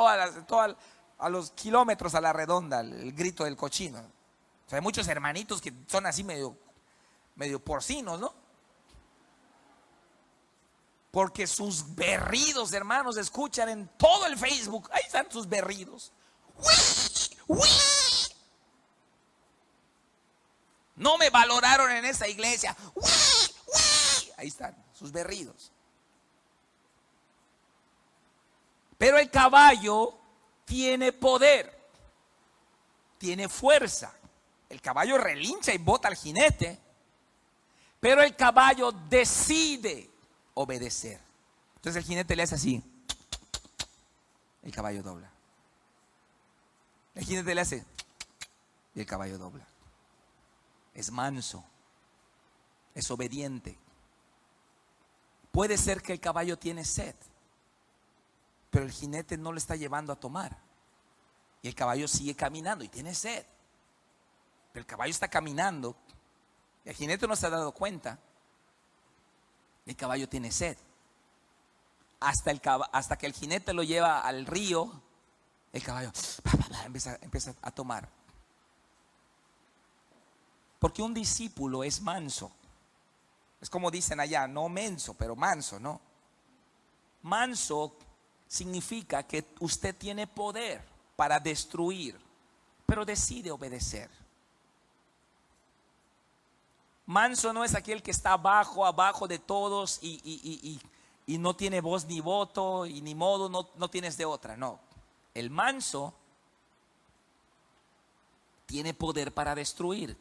a los kilómetros a la redonda el grito del cochino. O sea, hay muchos hermanitos que son así medio porcinos, ¿no? Porque sus berridos, hermanos, escuchan en todo el Facebook. Ahí están sus berridos. ¡Uy! ¡Uy! No me valoraron en esa iglesia. ¡Uy! ¡Uy! Ahí están sus berridos. Pero el caballo tiene poder, tiene fuerza. El caballo relincha y bota al jinete, pero el caballo decide obedecer. Entonces el jinete le hace así, el caballo dobla. El jinete le hace y el caballo dobla. Es manso, es obediente. Puede ser que el caballo tiene sed, pero el jinete no le está llevando a tomar. Y el caballo sigue caminando y tiene sed. Pero el caballo está caminando. Y el jinete no se ha dado cuenta. El caballo tiene sed. Hasta que el jinete lo lleva al río, el caballo empieza a tomar. Porque un discípulo es manso. Es como dicen allá, no menso, pero manso, ¿no? Manso significa que usted tiene poder para destruir, pero decide obedecer. Manso no es aquel que está abajo de todos y no tiene voz ni voto y ni modo, no tienes de otra. No, el manso tiene poder para destruir,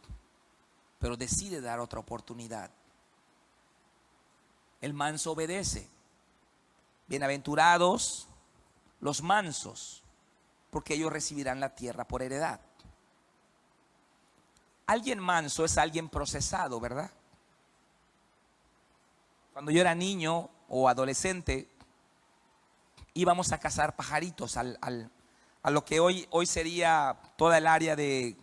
pero decide dar otra oportunidad. El manso obedece. Bienaventurados los mansos, porque ellos recibirán la tierra por heredad. Alguien manso es alguien procesado, ¿verdad? Cuando yo era niño o adolescente, íbamos a cazar pajaritos a lo que hoy sería toda el área de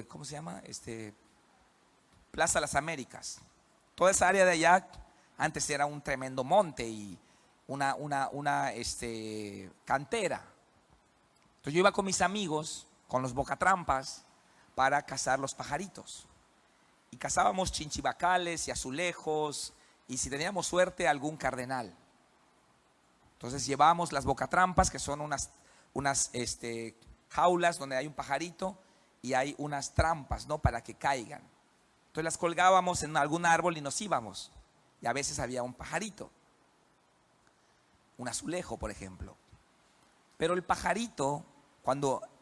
¿cómo se llama? Plaza Las Américas. Toda esa área de allá antes era un tremendo monte y una cantera. Entonces yo iba con mis amigos, con los bocatrampas, para cazar los pajaritos. Y cazábamos chinchibacales y azulejos, y si teníamos suerte, algún cardenal. Entonces llevábamos las bocatrampas, que son unas jaulas donde hay un pajarito y hay unas trampas, ¿no?, para que caigan. Entonces las colgábamos en algún árbol y nos íbamos. Y a veces había un pajarito, un azulejo, por ejemplo. Pero el pajarito,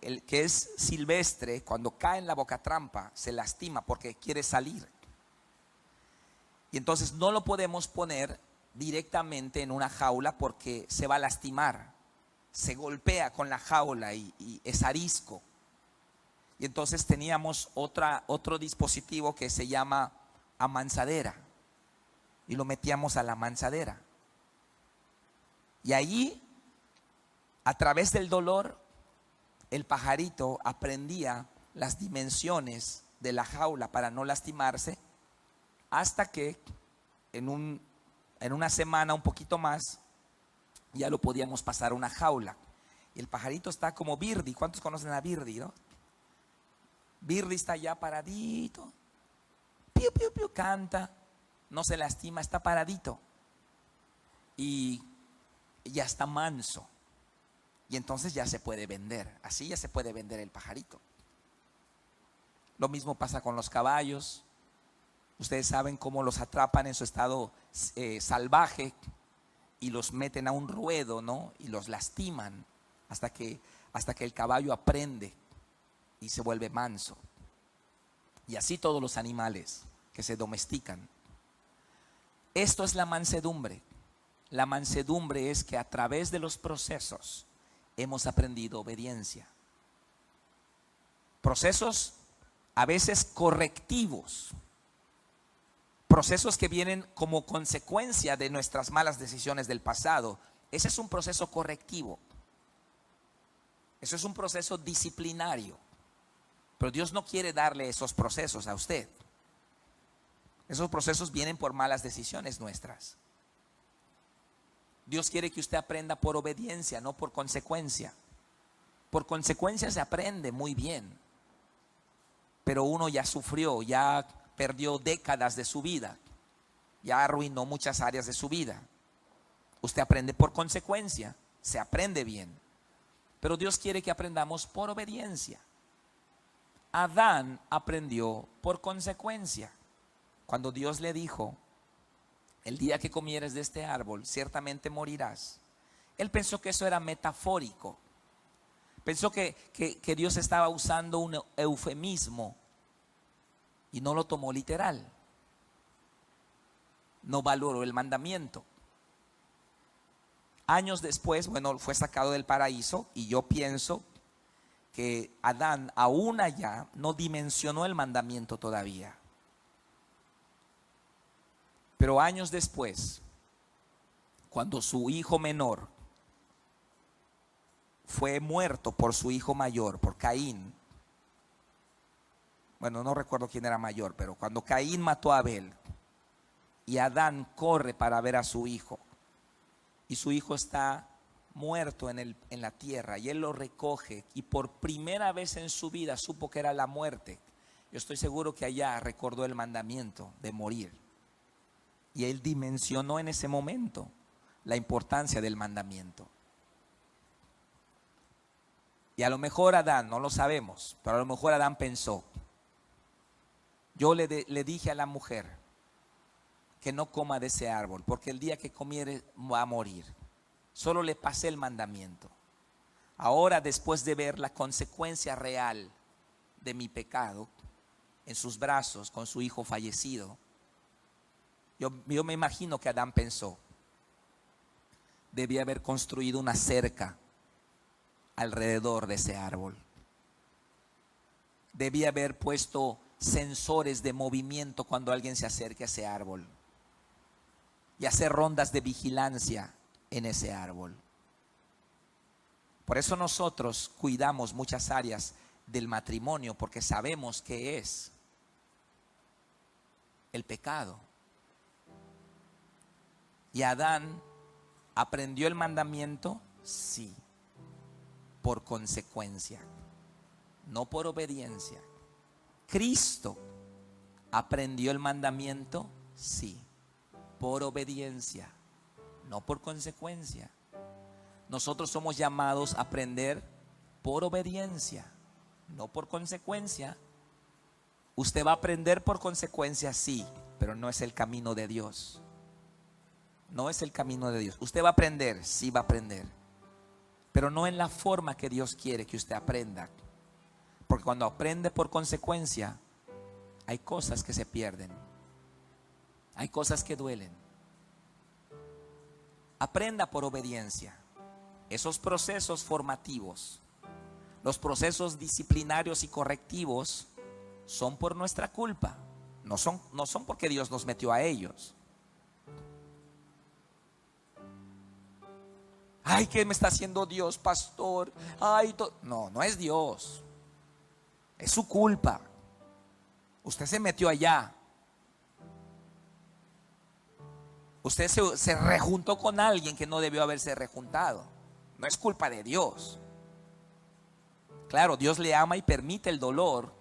el que es silvestre, cuando cae en la bocatrampa, se lastima porque quiere salir. Y entonces no lo podemos poner directamente en una jaula porque se va a lastimar. Se golpea con la jaula y es arisco. Y entonces teníamos otro dispositivo que se llama amansadera. Y lo metíamos a la amansadera. Y ahí, a través del dolor, el pajarito aprendía las dimensiones de la jaula para no lastimarse, hasta que en una semana, un poquito más, ya lo podíamos pasar a una jaula. Y el pajarito está como Birdi. ¿Cuántos conocen a Birdi, no? Birdi está ya paradito, piu, piu, piu, canta, no se lastima, está paradito y ya está manso. Y entonces ya se puede vender. Así ya se puede vender el pajarito. Lo mismo pasa con los caballos. Ustedes saben cómo los atrapan en su estado salvaje y los meten a un ruedo, ¿no? Y los lastiman hasta que el caballo aprende y se vuelve manso. Y así todos los animales que se domestican. Esto es la mansedumbre. La mansedumbre es que a través de los procesos hemos aprendido obediencia. Procesos a veces correctivos. Procesos que vienen como consecuencia de nuestras malas decisiones del pasado. Ese es un proceso correctivo. Eso es un proceso disciplinario. Pero Dios no quiere darle esos procesos a usted. Esos procesos vienen por malas decisiones nuestras. Dios quiere que usted aprenda por obediencia, no por consecuencia. Por consecuencia se aprende muy bien. Pero uno ya sufrió, ya perdió décadas de su vida. Ya arruinó muchas áreas de su vida. Usted aprende por consecuencia, se aprende bien. Pero Dios quiere que aprendamos por obediencia. Adán aprendió por consecuencia. Cuando Dios le dijo, el día que comieres de este árbol, ciertamente morirás. Él pensó que eso era metafórico. Pensó que Dios estaba usando un eufemismo y no lo tomó literal. No valoró el mandamiento. Años después, fue sacado del paraíso y yo pienso que Adán aún allá no dimensionó el mandamiento todavía. Pero años después, cuando su hijo menor fue muerto por su hijo mayor, por Caín. No recuerdo quién era mayor, pero cuando Caín mató a Abel y Adán corre para ver a su hijo y su hijo está muerto en la tierra y él lo recoge y por primera vez en su vida supo que era la muerte. Yo estoy seguro que allá recordó el mandamiento de morir. Y él dimensionó en ese momento la importancia del mandamiento. Y a lo mejor Adán, no lo sabemos, pero a lo mejor Adán pensó, yo le dije a la mujer que no coma de ese árbol, porque el día que comiere va a morir. Solo le pasé el mandamiento. Ahora, después de ver la consecuencia real de mi pecado en sus brazos con su hijo fallecido, yo me imagino que Adán pensó, debía haber construido una cerca alrededor de ese árbol. Debía haber puesto sensores de movimiento cuando alguien se acerque a ese árbol y hacer rondas de vigilancia en ese árbol. Por eso nosotros cuidamos muchas áreas del matrimonio, porque sabemos que es el pecado. ¿Y Adán aprendió el mandamiento? Sí, por consecuencia, no por obediencia. ¿Cristo aprendió el mandamiento? Sí, por obediencia, no por consecuencia. Nosotros somos llamados a aprender por obediencia, no por consecuencia. Usted va a aprender por consecuencia, sí, pero no es el camino de Dios. No es el camino de Dios. Usted va a aprender, sí va a aprender, pero no en la forma que Dios quiere que usted aprenda. Porque cuando aprende por consecuencia, hay cosas que se pierden. Hay cosas que duelen. Aprenda por obediencia. Esos procesos formativos, los procesos disciplinarios y correctivos son por nuestra culpa. No son porque Dios nos metió a ellos. Ay, ¿qué me está haciendo Dios, pastor? No es Dios. Es su culpa. Usted se metió allá. Usted se rejuntó con alguien que no debió haberse rejuntado. No es culpa de Dios. Claro, Dios le ama y permite el dolor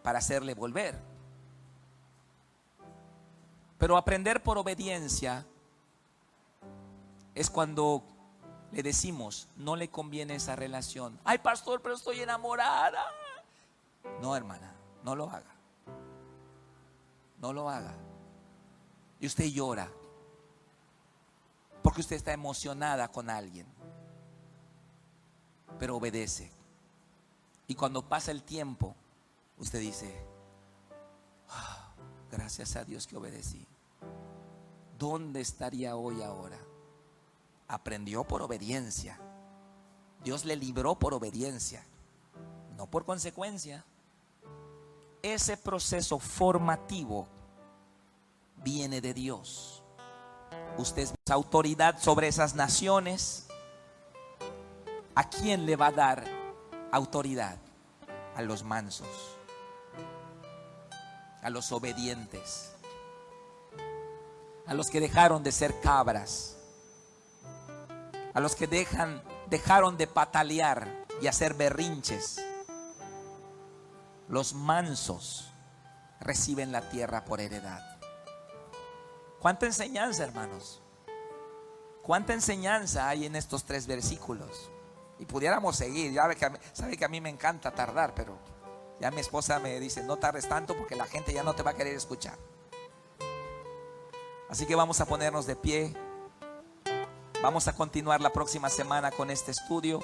para hacerle volver. Pero aprender por obediencia es cuando le decimos, no le conviene esa relación. Ay, pastor, pero estoy enamorada. No, hermana, no lo haga. No lo haga. Y usted llora porque usted está emocionada con alguien, pero obedece. Y cuando pasa el tiempo, usted dice, gracias a Dios que obedecí. ¿Dónde estaría hoy ahora Aprendió por obediencia. Dios le libró por obediencia, no por consecuencia. Ese proceso formativo viene de Dios. Usted es autoridad sobre esas naciones. ¿A quién le va a dar autoridad? A los mansos, a los obedientes, a los que dejaron de ser cabras, a los que dejaron de patalear y hacer berrinches. Los mansos reciben la tierra por heredad. ¿Cuánta enseñanza, hermanos? ¿Cuánta enseñanza hay en estos 3 versículos? Y pudiéramos seguir. Ya sabe que a mí me encanta tardar, pero ya mi esposa me dice: no tardes tanto porque la gente ya no te va a querer escuchar. Así que vamos a ponernos de pie. Vamos a continuar la próxima semana con este estudio.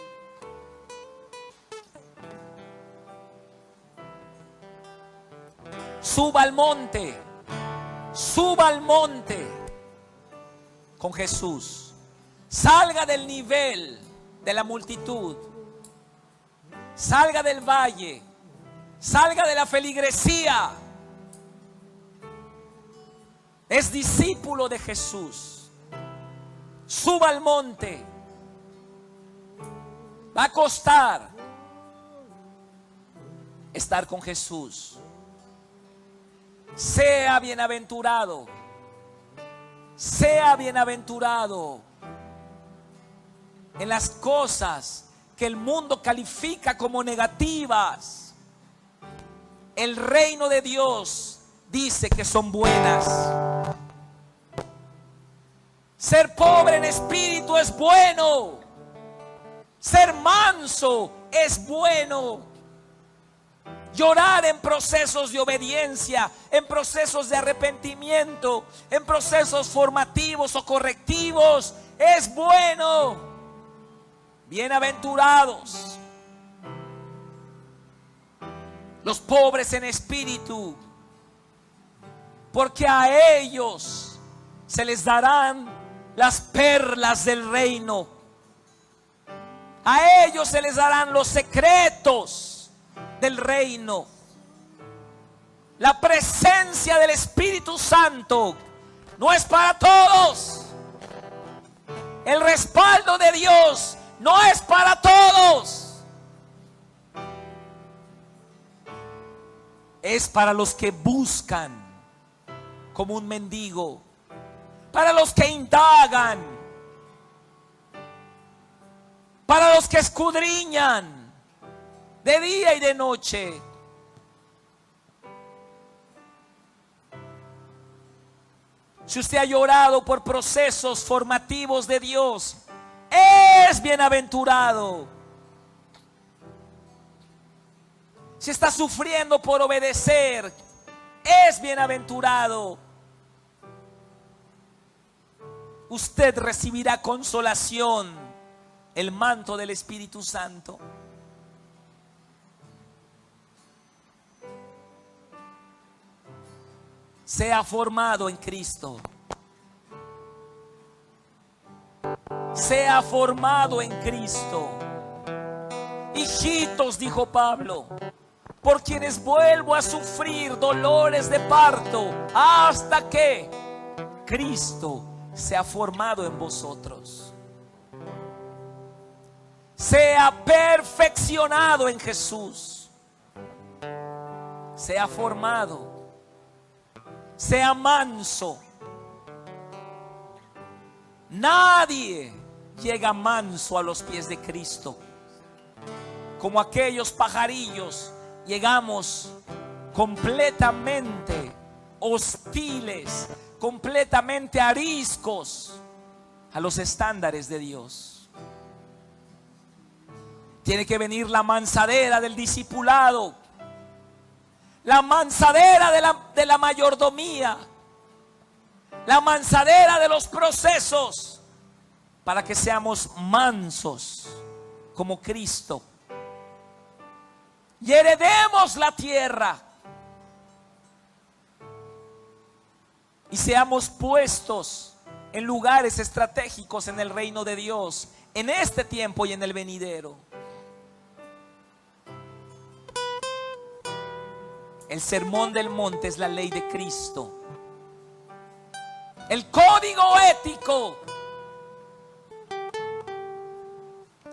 Suba al monte con Jesús. Salga del nivel de la multitud, salga del valle, salga de la feligresía. Es discípulo de Jesús. Suba al monte. Va a costar estar con Jesús. Sea bienaventurado. Sea bienaventurado en las cosas que el mundo califica como negativas. El reino de Dios dice que son buenas. Ser pobre en espíritu es bueno. Ser manso es bueno. Llorar en procesos de obediencia, en procesos de arrepentimiento, en procesos formativos o correctivos es bueno. Bienaventurados los pobres en espíritu, porque a ellos se les darán las perlas del reino. A ellos se les darán los secretos del reino. La presencia del Espíritu Santo no es para todos. El respaldo de Dios no es para todos. Es para los que buscan como un mendigo, para los que indagan, para los que escudriñan de día y de noche. Si usted ha llorado por procesos formativos de Dios, es bienaventurado. Si está sufriendo por obedecer, es bienaventurado. Usted recibirá consolación, el manto del Espíritu Santo. Sea formado en Cristo. Sea formado en Cristo. Hijitos, dijo Pablo, por quienes vuelvo a sufrir dolores de parto, hasta que Cristo sea formado en vosotros. Sea perfeccionado en Jesús. Sea formado. Sea manso. Nadie llega manso a los pies de Cristo. Como aquellos pajarillos, llegamos completamente hostiles, completamente ariscos a los estándares de Dios. Tiene que venir la mansadera del discipulado, la mansadera de la mayordomía, la mansadera de los procesos, para que seamos mansos como Cristo y heredemos la tierra y seamos puestos en lugares estratégicos en el reino de Dios, en este tiempo y en el venidero. El sermón del monte es la ley de Cristo, el código ético,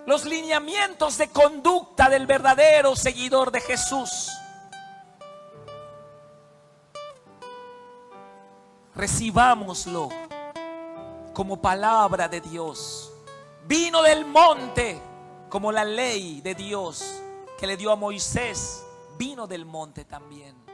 los lineamientos de conducta del verdadero seguidor de Jesús. Recibámoslo como palabra de Dios. Vino del monte como la ley de Dios que le dio a Moisés. Vino del monte también.